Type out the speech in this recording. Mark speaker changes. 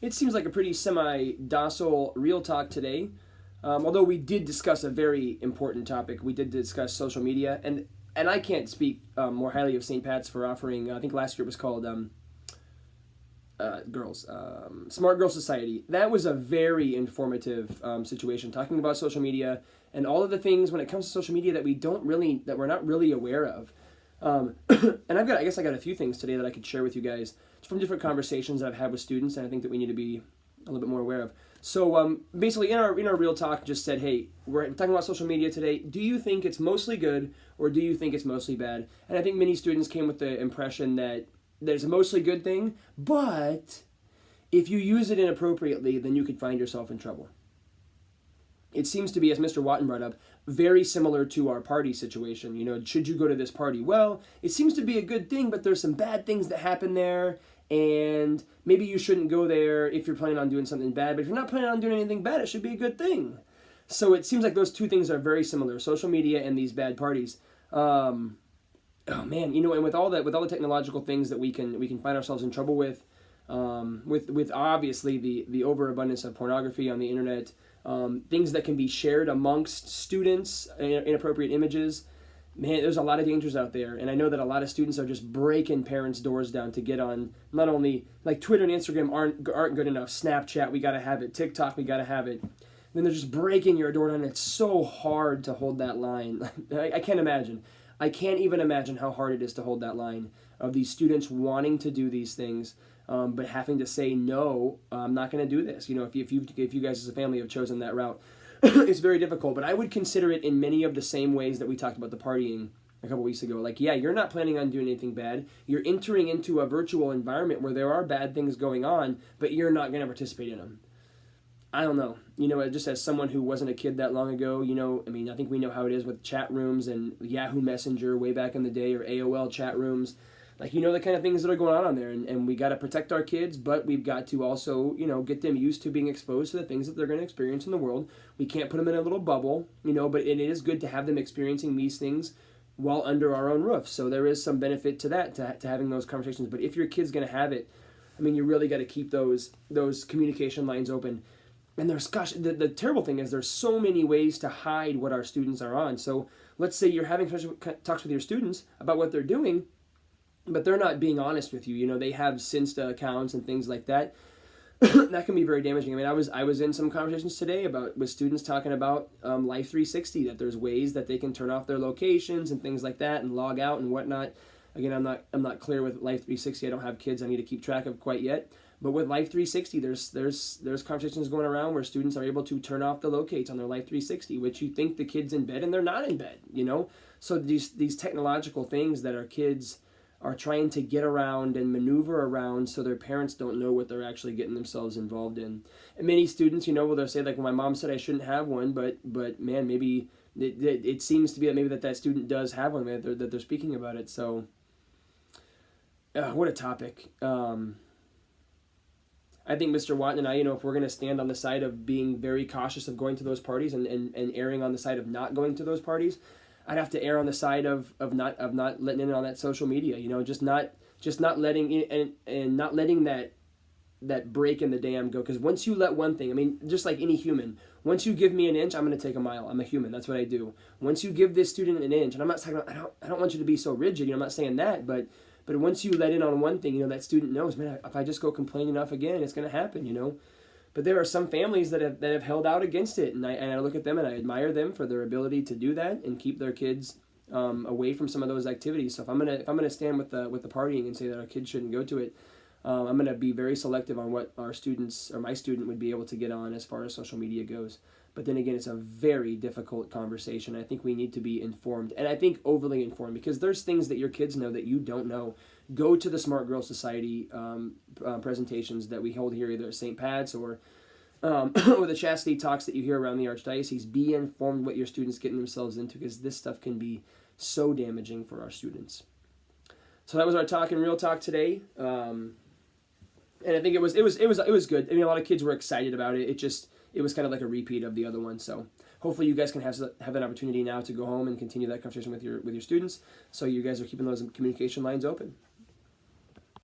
Speaker 1: It seems like a pretty semi-docile real talk today. Although we did discuss a very important topic. We did discuss social media, and I can't speak more highly of St. Pat's for offering, I think last year it was called Smart Girl Society. That was a very informative situation, talking about social media and all of the things when it comes to social media that we're not really aware of. And I guess I got a few things today that I could share with you guys from different conversations that I've had with students, and I think that we need to be a little bit more aware of. So basically, in our real talk, just said, hey, we're talking about social media today. Do you think it's mostly good, or do you think it's mostly bad? And I think many students came with the impression that there's a mostly good thing, but if you use it inappropriately, then you could find yourself in trouble. It seems to be, as Mr. Watton brought up, very similar to our party situation. You know, should you go to this party? Well, it seems to be a good thing, but there's some bad things that happen there, and maybe you shouldn't go there if you're planning on doing something bad. But if you're not planning on doing anything bad, it should be a good thing. So it seems like those two things are very similar: social media and these bad parties. Oh man, you know, and with all the technological things that we can find ourselves in trouble with obviously the overabundance of pornography on the internet, things that can be shared amongst students, inappropriate images. Man, there's a lot of dangers out there, and I know that a lot of students are just breaking parents' doors down to get on. Not only like Twitter and Instagram aren't good enough. Snapchat, we gotta have it. TikTok, we gotta have it. Then they're just breaking your door down. It's so hard to hold that line. I can't imagine. I can't even imagine how hard it is to hold that line of these students wanting to do these things, but having to say no. I'm not going to do this. You know, if you guys as a family have chosen that route, it's very difficult. But I would consider it in many of the same ways that we talked about the partying a couple weeks ago. Like, yeah, you're not planning on doing anything bad. You're entering into a virtual environment where there are bad things going on, but you're not going to participate in them. I don't know. You know, just as someone who wasn't a kid that long ago, you know, I mean, I think we know how it is with chat rooms and Yahoo Messenger way back in the day, or AOL chat rooms. Like, you know, the kind of things that are going on there, and we got to protect our kids, but we've got to also, you know, get them used to being exposed to the things that they're going to experience in the world. We can't put them in a little bubble, you know, but it is good to have them experiencing these things while under our own roof. So there is some benefit to that, to having those conversations. But if your kid's going to have it, I mean, you really got to keep those communication lines open. And the terrible thing is there's so many ways to hide what our students are on. So let's say you're having talks with your students about what they're doing, but they're not being honest with you. You know, they have Cinsta accounts and things like that. That can be very damaging. I mean, I was in some conversations today with students talking about Life 360, that there's ways that they can turn off their locations and things like that and log out and whatnot. Again, I'm not clear with Life 360. I don't have kids I need to keep track of quite yet. But with Life 360, there's conversations going around where students are able to turn off the locates on their Life 360, which you think the kid's in bed and they're not in bed, you know? So these technological things that our kids are trying to get around and maneuver around so their parents don't know what they're actually getting themselves involved in. And many students, you know, will they'll say, like, well, my mom said I shouldn't have one, but man, maybe it seems to be that maybe that student does have one, that they're speaking about it. So what a topic. I think Mr. Watton and I, you know, if we're going to stand on the side of being very cautious of going to those parties and erring on the side of not going to those parties, I'd have to err on the side of not letting in on that social media, you know, just not letting in, and not letting that break in the dam go. Because once you let one thing, I mean, just like any human, once you give me an inch, I'm going to take a mile. I'm a human. That's what I do. Once you give this student an inch, and I'm not talking about, I don't want you to be so rigid, you know, I'm not saying that, but once you let in on one thing, you know, that student knows, man, if I just go complain enough again, it's going to happen, you know. But there are some families that have held out against it, and I look at them and I admire them for their ability to do that and keep their kids away from some of those activities. So if I'm gonna stand with the partying and say that our kids shouldn't go to it, I'm gonna be very selective on what our students or my student would be able to get on as far as social media goes. But then again, it's a very difficult conversation. I think we need to be informed, and I think overly informed, because there's things that your kids know that you don't know. Go to the Smart Girl Society presentations that we hold here, either at St. Pat's or the chastity talks that you hear around the Archdiocese. Be informed what your students getting themselves into, because this stuff can be so damaging for our students. So that was our talk and real talk today. And I think it was good. I mean, a lot of kids were excited about it. It was kind of like a repeat of the other one. So hopefully you guys can have that opportunity now to go home and continue that conversation with your students. So you guys are keeping those communication lines open.